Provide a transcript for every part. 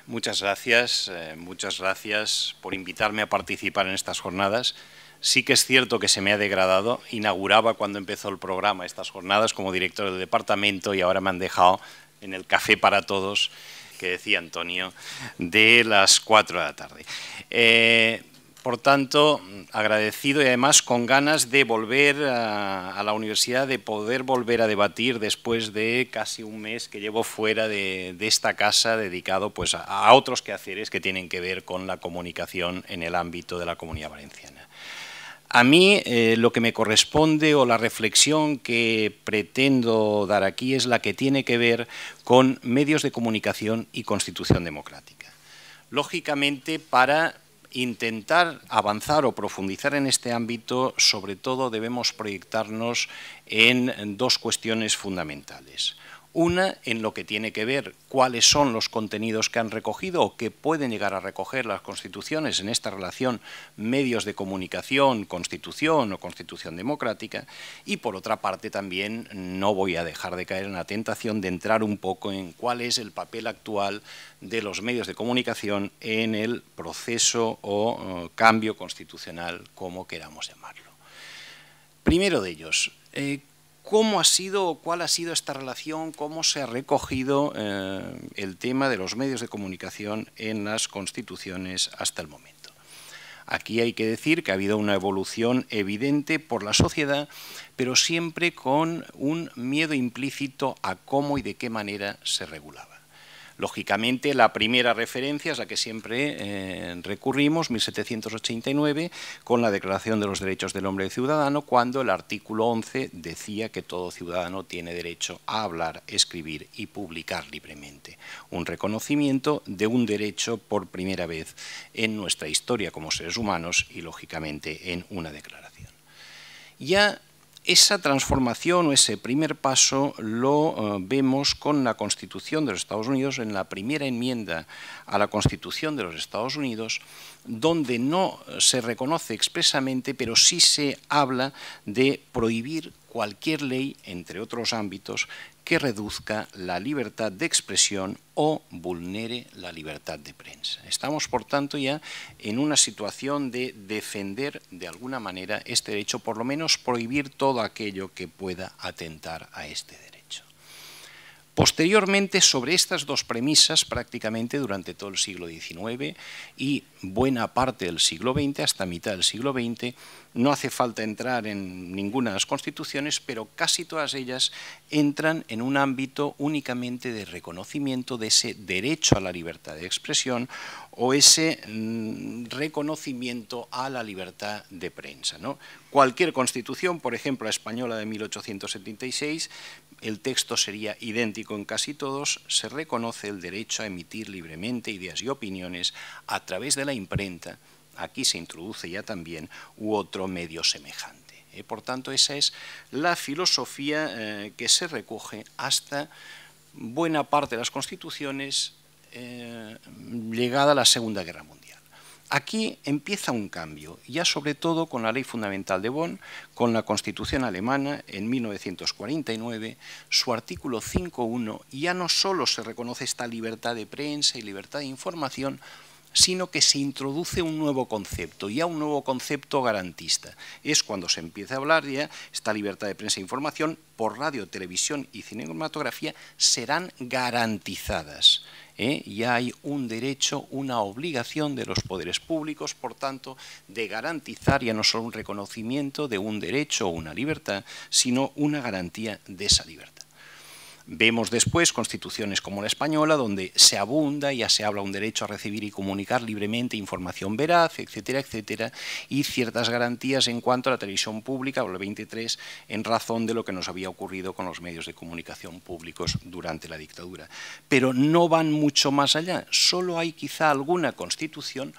Muchas gracias por invitarme a participar en estas jornadas. Sí que es cierto que se me ha degradado. Inauguraba cuando empezó el programa estas jornadas como director del departamento y ahora me han dejado en el café para todos, que decía Antonio, de las 4 de la tarde. Por tanto, agradecido y además con ganas de volver a la universidad, de poder volver a debatir después de casi un mes que llevo fuera de esta casa, dedicado pues, a otros quehaceres que tienen que ver con la comunicación en el ámbito de la Comunidad Valenciana. A mí lo que me corresponde o la reflexión que pretendo dar aquí es la que tiene que ver con medios de comunicación y constitución democrática. Lógicamente, para intentar avanzar o profundizar en este ámbito, sobre todo debemos proyectarnos en dos cuestiones fundamentales. Una, en lo que tiene que ver cuáles son los contenidos que han recogido o que pueden llegar a recoger las constituciones en esta relación medios de comunicación, constitución o constitución democrática. Y por otra parte también no voy a dejar de caer en la tentación de entrar un poco en cuál es el papel actual de los medios de comunicación en el proceso o cambio constitucional, como queramos llamarlo. Primero de ellos, ¿cómo ha sido o cuál ha sido esta relación, cómo se ha recogido el tema de los medios de comunicación en las constituciones hasta el momento? Aquí hay que decir que ha habido una evolución evidente por la sociedad, pero siempre con un miedo implícito a cómo y de qué manera se regulaba. Lógicamente, la primera referencia es la que siempre recurrimos, 1789, con la Declaración de los Derechos del Hombre y Ciudadano, cuando el artículo 11 decía que todo ciudadano tiene derecho a hablar, escribir y publicar libremente. Un reconocimiento de un derecho por primera vez en nuestra historia como seres humanos y, lógicamente, en una declaración. Ya esa transformación o ese primer paso lo vemos con la Constitución de los Estados Unidos, en la primera enmienda a la Constitución de los Estados Unidos, donde no se reconoce expresamente, pero sí se habla de prohibir cualquier ley, entre otros ámbitos, que reduzca la libertad de expresión o vulnere la libertad de prensa. Estamos, por tanto, ya en una situación de defender, de alguna manera, este derecho, por lo menos prohibir todo aquello que pueda atentar a este derecho. Posteriormente, sobre estas dos premisas, prácticamente durante todo el siglo XIX y buena parte del siglo XX, hasta mitad del siglo XX, no hace falta entrar en ninguna de las constituciones, pero casi todas ellas entran en un ámbito únicamente de reconocimiento de ese derecho a la libertad de expresión o ese reconocimiento a la libertad de prensa, ¿no? Cualquier constitución, por ejemplo, la española de 1876, el texto sería idéntico en casi todos, se reconoce el derecho a emitir libremente ideas y opiniones a través de la imprenta. Aquí se introduce ya también u otro medio semejante. Por tanto, esa es la filosofía que se recoge hasta buena parte de las constituciones llegada a la Segunda Guerra Mundial. Aquí empieza un cambio, ya sobre todo con la Ley Fundamental de Bonn, con la Constitución alemana en 1949, su artículo 5.1 ya no solo se reconoce esta libertad de prensa y libertad de información, sino que se introduce un nuevo concepto, ya un nuevo concepto garantista. Es cuando se empieza a hablar ya esta libertad de prensa e información por radio, televisión y cinematografía serán garantizadas. Ya hay un derecho, una obligación de los poderes públicos, por tanto, de garantizar ya no solo un reconocimiento de un derecho o una libertad, sino una garantía de esa libertad. Vemos después constituciones como la española, donde se abunda, ya se habla un derecho a recibir y comunicar libremente información veraz, etcétera, etcétera, y ciertas garantías en cuanto a la televisión pública, o la 23, en razón de lo que nos había ocurrido con los medios de comunicación públicos durante la dictadura. Pero no van mucho más allá, solo hay quizá alguna constitución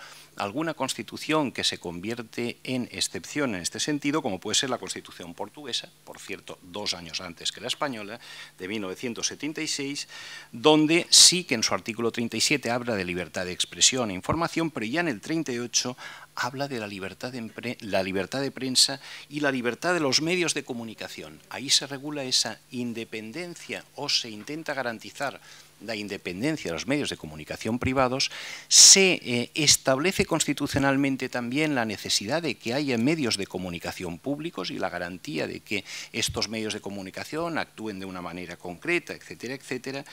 que se convierte en excepción en este sentido, como puede ser la Constitución portuguesa, por cierto, 2 años antes que la española, de 1976, donde sí que en su artículo 37 habla de libertad de expresión e información, pero ya en el 38 habla de la libertad de prensa y la libertad de los medios de comunicación. Ahí se regula esa independencia o se intenta garantizar la independencia de los medios de comunicación privados, se establece constitucionalmente también la necesidad de que haya medios de comunicación públicos y la garantía de que estos medios de comunicación actúen de una manera concreta, etcétera, etcétera.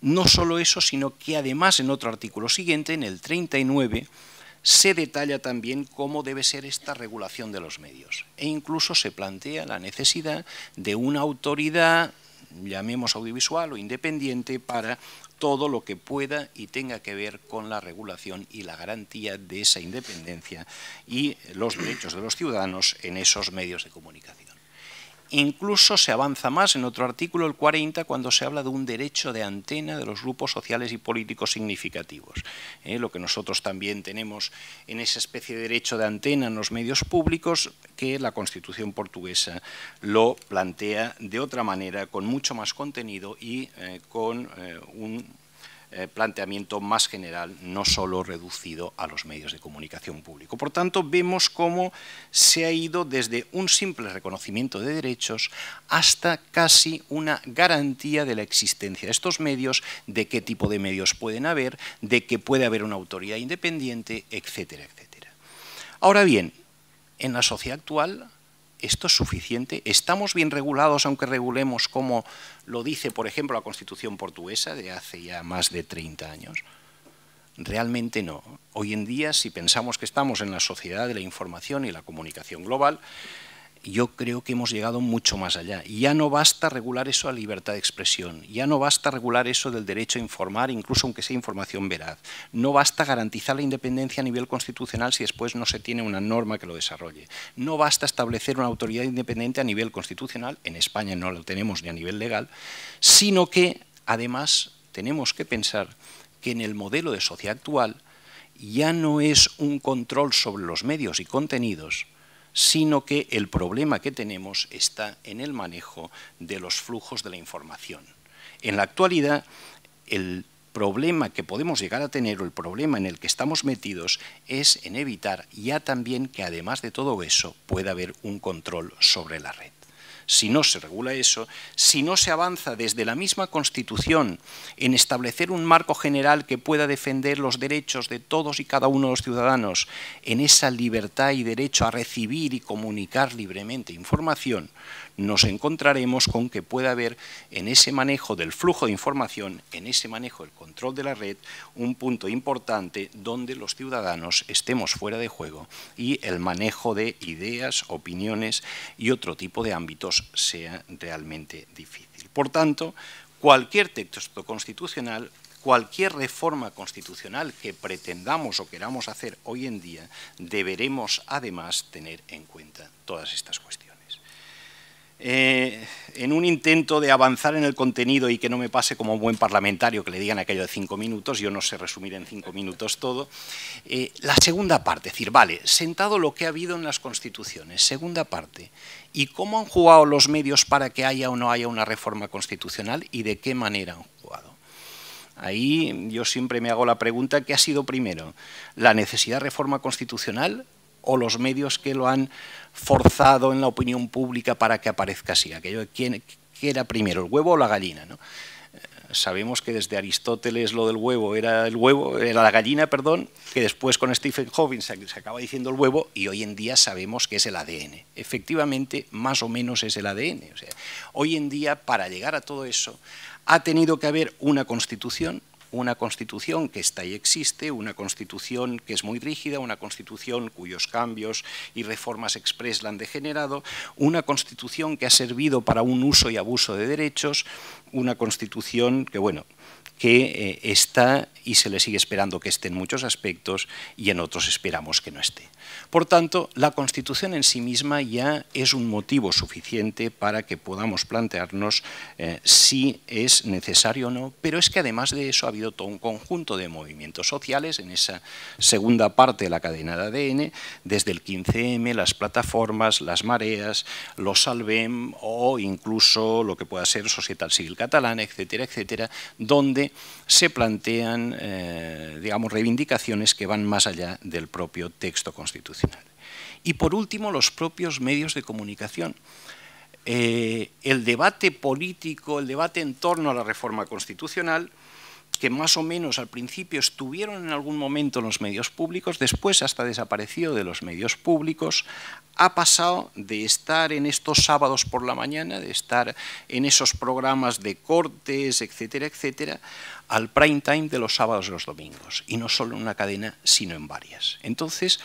No solo eso, sino que además en otro artículo siguiente, en el 39, se detalla también cómo debe ser esta regulación de los medios. E incluso se plantea la necesidad de una autoridad, llamemos audiovisual o independiente, para todo lo que pueda y tenga que ver con la regulación y la garantía de esa independencia y los derechos de los ciudadanos en esos medios de comunicación. Incluso se avanza más en otro artículo, el 40, cuando se habla de un derecho de antena de los grupos sociales y políticos significativos. Lo que nosotros también tenemos en esa especie de derecho de antena en los medios públicos, que la Constitución portuguesa lo plantea de otra manera, con mucho más contenido y con un planteamiento más general, no solo reducido a los medios de comunicación público. Por tanto, vemos cómo se ha ido desde un simple reconocimiento de derechos hasta casi una garantía de la existencia de estos medios, de qué tipo de medios pueden haber, de que puede haber una autoridad independiente, etcétera, etcétera. Ahora bien, en la sociedad actual, ¿esto es suficiente? ¿Estamos bien regulados, aunque regulemos como lo dice, por ejemplo, la Constitución portuguesa de hace ya más de 30 años? Realmente no. Hoy en día, si pensamos que estamos en la sociedad de la información y la comunicación global, yo creo que hemos llegado mucho más allá. Ya no basta regular eso a libertad de expresión, ya no basta regular eso del derecho a informar, incluso aunque sea información veraz. No basta garantizar la independencia a nivel constitucional si después no se tiene una norma que lo desarrolle. No basta establecer una autoridad independiente a nivel constitucional, en España no lo tenemos ni a nivel legal, sino que además tenemos que pensar que en el modelo de sociedad actual ya no es un control sobre los medios y contenidos, sino que el problema que tenemos está en el manejo de los flujos de la información. En la actualidad, el problema que podemos llegar a tener, o el problema en el que estamos metidos, es en evitar ya también que, además de todo eso, pueda haber un control sobre la red. Si no se regula eso, si no se avanza desde la misma Constitución en establecer un marco general que pueda defender los derechos de todos y cada uno de los ciudadanos en esa libertad y derecho a recibir y comunicar libremente información, nos encontraremos con que pueda haber en ese manejo del flujo de información, en ese manejo del control de la red, un punto importante donde los ciudadanos estemos fuera de juego y el manejo de ideas, opiniones y otro tipo de ámbitos sea realmente difícil. Por tanto, cualquier texto constitucional, cualquier reforma constitucional que pretendamos o queramos hacer hoy en día, deberemos además tener en cuenta todas estas cuestiones. En un intento de avanzar en el contenido y que no me pase como un buen parlamentario que le digan aquello de 5 minutos, yo no sé resumir en 5 minutos todo, la segunda parte, es decir, vale, sentado lo que ha habido en las constituciones, segunda parte, ¿y cómo han jugado los medios para que haya o no haya una reforma constitucional y de qué manera han jugado? Ahí yo siempre me hago la pregunta, ¿qué ha sido primero? ¿La necesidad de reforma constitucional o los medios que lo han forzado en la opinión pública para que aparezca así? Aquello de ¿qué era primero, el huevo o la gallina? ¿No? Sabemos que desde Aristóteles lo del huevo era la gallina, perdón, que después con Stephen Hawking se acaba diciendo el huevo y hoy en día sabemos que es el ADN. Efectivamente, más o menos es el ADN. O sea, hoy en día, para llegar a todo eso, ha tenido que haber una constitución que está y existe, una constitución que es muy rígida, una constitución cuyos cambios y reformas express la han degenerado, una constitución que ha servido para un uso y abuso de derechos, una constitución que, bueno, que está y se le sigue esperando que esté en muchos aspectos y en otros esperamos que no esté. Por tanto, la Constitución en sí misma ya es un motivo suficiente para que podamos plantearnos si es necesario o no, pero es que además de eso ha habido todo un conjunto de movimientos sociales en esa segunda parte de la cadena de ADN, desde el 15M, las plataformas, las mareas, los Salvem o incluso lo que pueda ser Societat Civil Catalana, etcétera, etcétera, donde se plantean, digamos, reivindicaciones que van más allá del propio texto constitucional. Y por último, los propios medios de comunicación. El debate político, el debate en torno a la reforma constitucional que más o menos al principio estuvieron en algún momento en los medios públicos, después hasta desapareció de los medios públicos, ha pasado de estar en estos sábados por la mañana, de estar en esos programas de cortes, etcétera, etcétera, al prime time de los sábados y los domingos, y no solo en una cadena, sino en varias. Entonces,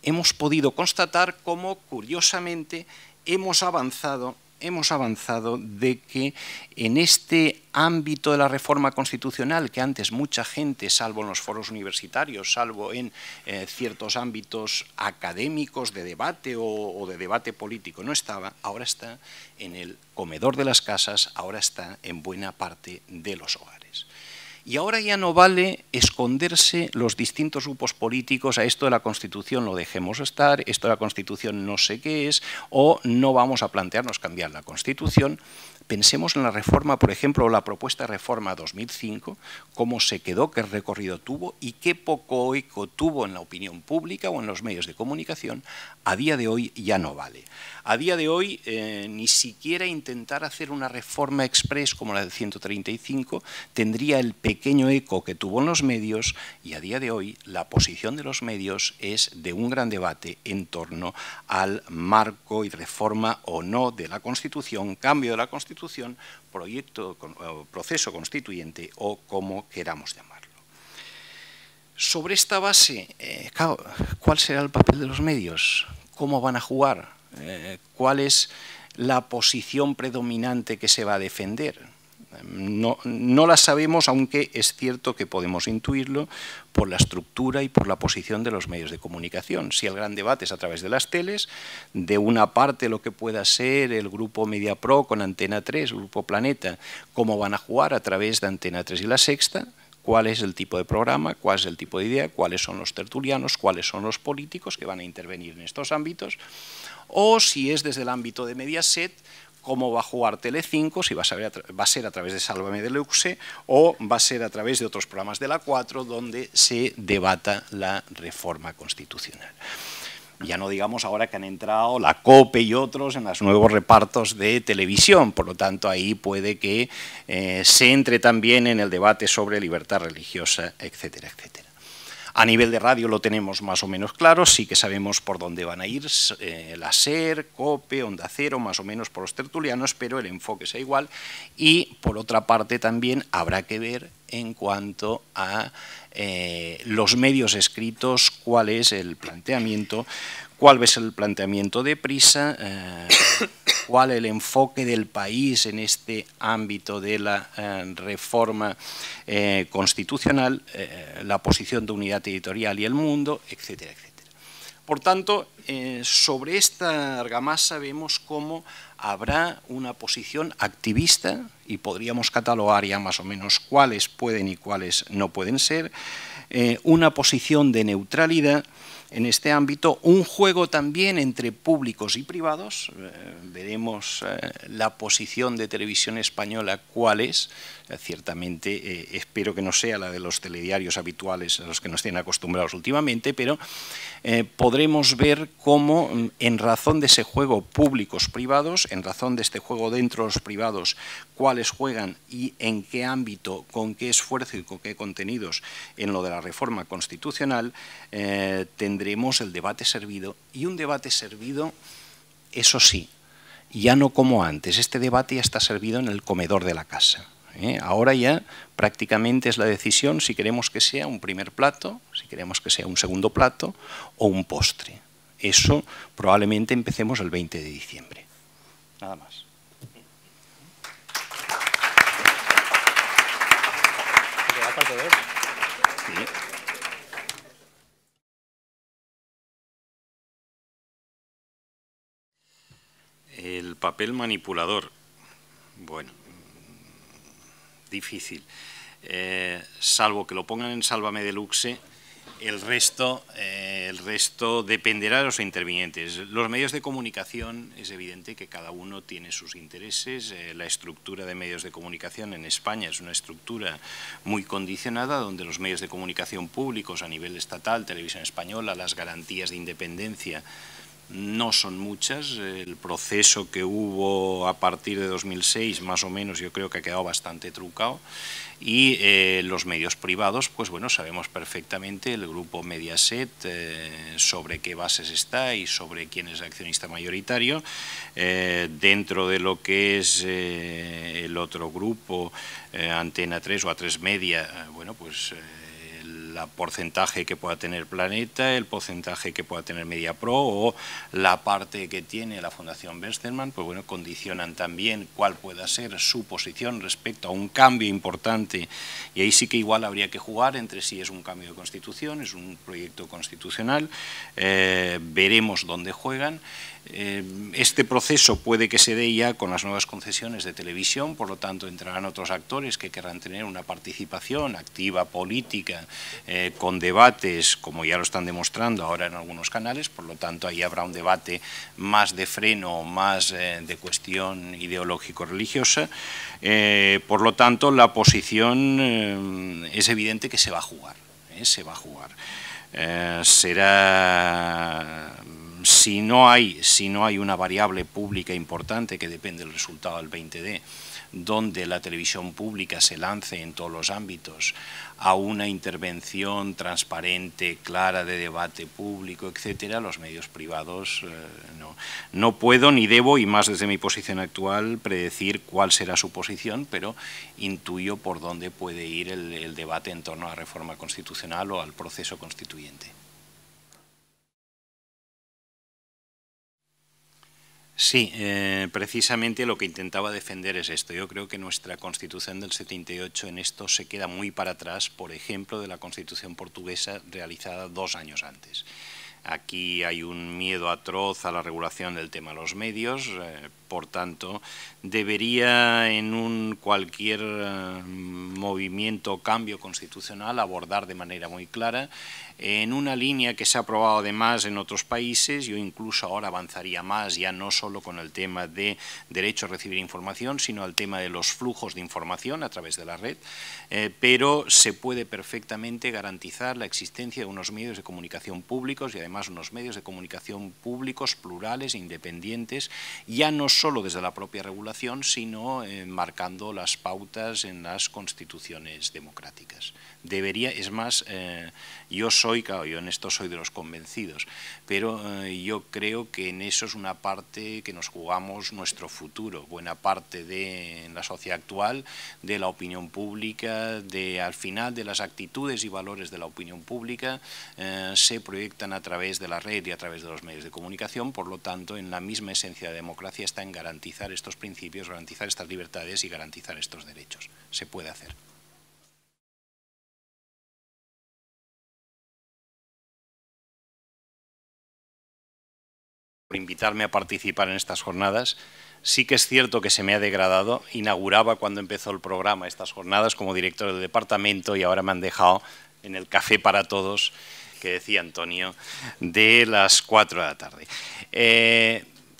hemos podido constatar cómo, curiosamente, hemos avanzado de que en este ámbito de la reforma constitucional, que antes mucha gente, salvo en los foros universitarios, salvo en ciertos ámbitos académicos de debate o de debate político, no estaba, ahora está en el comedor de las casas, ahora está en buena parte de los hogares. Y ahora ya no vale esconderse los distintos grupos políticos a esto de la Constitución lo dejemos estar, esto de la Constitución no sé qué es, o no vamos a plantearnos cambiar la Constitución. Pensemos en la reforma, por ejemplo, la propuesta de reforma 2005, cómo se quedó, qué recorrido tuvo y qué poco eco tuvo en la opinión pública o en los medios de comunicación. A día de hoy ya no vale. A día de hoy ni siquiera intentar hacer una reforma express como la del 135 tendría el pequeño eco que tuvo en los medios, y a día de hoy la posición de los medios es de un gran debate en torno al marco y reforma o no de la Constitución, cambio de la Constitución, proceso constituyente o como queramos llamarlo. Sobre esta base, ¿cuál será el papel de los medios? ¿Cómo van a jugar? ¿Cuál es la posición predominante que se va a defender? No la sabemos, aunque es cierto que podemos intuirlo por la estructura y por la posición de los medios de comunicación. Si el gran debate es a través de las teles, de una parte lo que pueda ser el grupo Mediapro con Antena 3, el grupo Planeta, cómo van a jugar a través de Antena 3 y La Sexta, cuál es el tipo de programa, cuál es el tipo de idea, cuáles son los tertulianos, cuáles son los políticos que van a intervenir en estos ámbitos, o si es desde el ámbito de Mediaset, cómo va a jugar Telecinco, si va a ser a través de Sálvame Deluxe o va a ser a través de otros programas de la 4 donde se debata la reforma constitucional. Ya no digamos ahora que han entrado la COPE y otros en los nuevos repartos de televisión, por lo tanto ahí puede que se entre también en el debate sobre libertad religiosa, etcétera, etcétera. A nivel de radio lo tenemos más o menos claro, sí que sabemos por dónde van a ir, la SER, COPE, Onda Cero, más o menos por los tertulianos, pero el enfoque es igual. Y por otra parte también habrá que ver en cuanto a los medios escritos, cuál es el planteamiento, cuál es el planteamiento de Prisa, cuál el enfoque del país en este ámbito de la reforma constitucional, la posición de Unidad Editorial y El Mundo, etcétera, etcétera. Por tanto, sobre esta argamasa vemos cómo habrá una posición activista, y podríamos catalogar ya más o menos cuáles pueden y cuáles no pueden ser, una posición de neutralidad en este ámbito, un juego también entre públicos y privados, veremos la posición de Televisión Española cuál es, ciertamente espero que no sea la de los telediarios habituales a los que nos tienen acostumbrados últimamente, pero podremos ver cómo en razón de ese juego públicos-privados, en razón de este juego dentro de los privados, cuáles juegan y en qué ámbito, con qué esfuerzo y con qué contenidos en lo de la reforma constitucional, tendremos el debate servido, y un debate servido, eso sí, ya no como antes, este debate ya está servido en el comedor de la casa. Ahora ya prácticamente es la decisión si queremos que sea un primer plato, si queremos que sea un segundo plato o un postre. Eso probablemente empecemos el 20 de diciembre. Nada más. Sí. El papel manipulador, bueno, difícil. Salvo que lo pongan en Sálvame Deluxe, el resto dependerá de los intervinientes. Los medios de comunicación, es evidente que cada uno tiene sus intereses. La estructura de medios de comunicación en España es una estructura muy condicionada, donde los medios de comunicación públicos a nivel estatal, Televisión Española, las garantías de independencia no son muchas. El proceso que hubo a partir de 2006, más o menos, yo creo que ha quedado bastante trucado. y los medios privados, pues bueno, sabemos perfectamente el grupo Mediaset sobre qué bases está y sobre quién es el accionista mayoritario. Dentro de lo que es el otro grupo, Antena 3 o A3 Media, bueno, pues el porcentaje que pueda tener Planeta, el porcentaje que pueda tener Mediapro o la parte que tiene la Fundación Bertelsmann, pues bueno, condicionan también cuál pueda ser su posición respecto a un cambio importante, y ahí sí que igual habría que jugar entre si es un cambio de constitución, es un proyecto constitucional, veremos dónde juegan. Este proceso puede que se dé ya con las nuevas concesiones de televisión, por lo tanto entrarán otros actores que querrán tener una participación activa política, con debates, como ya lo están demostrando ahora en algunos canales, por lo tanto ahí habrá un debate más de freno, más de cuestión ideológico-religiosa. Por lo tanto, la posición es evidente que se va a jugar, se va a jugar. Será... Si no hay una variable pública importante que depende del resultado del 20D, donde la televisión pública se lance en todos los ámbitos a una intervención transparente, clara, de debate público, etcétera, los medios privados no puedo ni debo, y más desde mi posición actual, predecir cuál será su posición, pero intuyo por dónde puede ir el debate en torno a la reforma constitucional o al proceso constituyente. Sí, precisamente lo que intentaba defender es esto. Yo creo que nuestra Constitución del 78 en esto se queda muy para atrás, por ejemplo, de la Constitución portuguesa realizada 2 años antes. Aquí hay un miedo atroz a la regulación del tema de los medios, por tanto, debería en cualquier movimiento o cambio constitucional abordar de manera muy clara, en una línea que se ha aprobado además en otros países. Yo incluso ahora avanzaría más, ya no solo con el tema de derecho a recibir información, sino al tema de los flujos de información a través de la red, pero se puede perfectamente garantizar la existencia de unos medios de comunicación públicos y además unos medios de comunicación públicos plurales, independientes, ya no solo desde la propia regulación, sino marcando las pautas en las constituciones democráticas. Debería, es más, yo en esto soy de los convencidos, pero yo creo que en eso es una parte que nos jugamos nuestro futuro. Buena parte en la sociedad actual, de la opinión pública, al final de las actitudes y valores de la opinión pública, se proyectan a través de la red y a través de los medios de comunicación. Por lo tanto, en la misma esencia de democracia está en garantizar estos principios, garantizar estas libertades y garantizar estos derechos. Se puede hacer. Por invitarme a participar en estas jornadas. Sí que es cierto que se me ha degradado. Inauguraba cuando empezó el programa estas jornadas como director del departamento y ahora me han dejado en el café para todos, que decía Antonio, de las 4 de la tarde.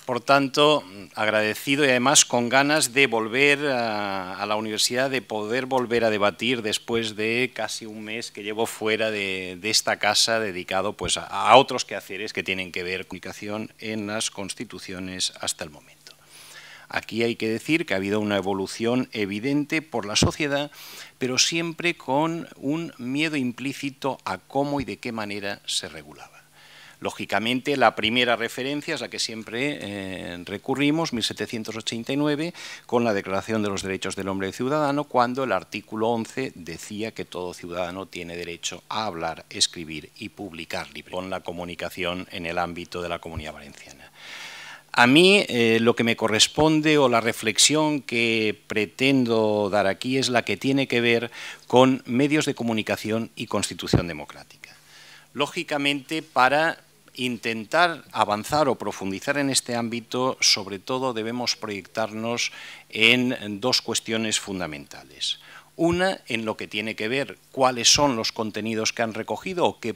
Por tanto, agradecido y además con ganas de volver a la universidad, de poder volver a debatir después de casi un mes que llevo fuera de esta casa, dedicado pues a otros quehaceres que tienen que ver con la comunicación en las constituciones hasta el momento. Aquí hay que decir que ha habido una evolución evidente por la sociedad, pero siempre con un miedo implícito a cómo y de qué manera se regulaba. Lógicamente, la primera referencia es la que siempre recurrimos, 1789, con la Declaración de los Derechos del Hombre y Ciudadano, cuando el artículo 11 decía que todo ciudadano tiene derecho a hablar, escribir y publicar libremente, con la comunicación en el ámbito de la Comunidad Valenciana. A mí lo que me corresponde o la reflexión que pretendo dar aquí es la que tiene que ver con medios de comunicación y constitución democrática. Lógicamente, para intentar avanzar o profundizar en este ámbito, sobre todo debemos proyectarnos en dos cuestiones fundamentales. Una, en lo que tiene que ver cuáles son los contenidos que han recogido o que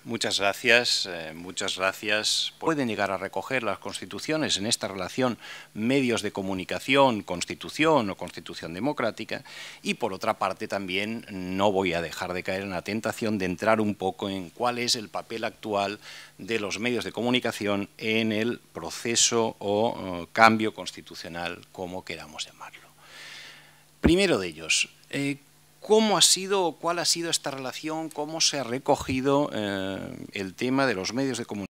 Muchas gracias, muchas gracias. Pueden llegar a recoger las constituciones en esta relación medios de comunicación, constitución o constitución democrática, y por otra parte también no voy a dejar de caer en la tentación de entrar un poco en cuál es el papel actual de los medios de comunicación en el proceso o cambio constitucional, como queramos llamarlo. Primero de ellos, ¿cómo ha sido o cuál ha sido esta relación? ¿Cómo se ha recogido el tema de los medios de comunicación?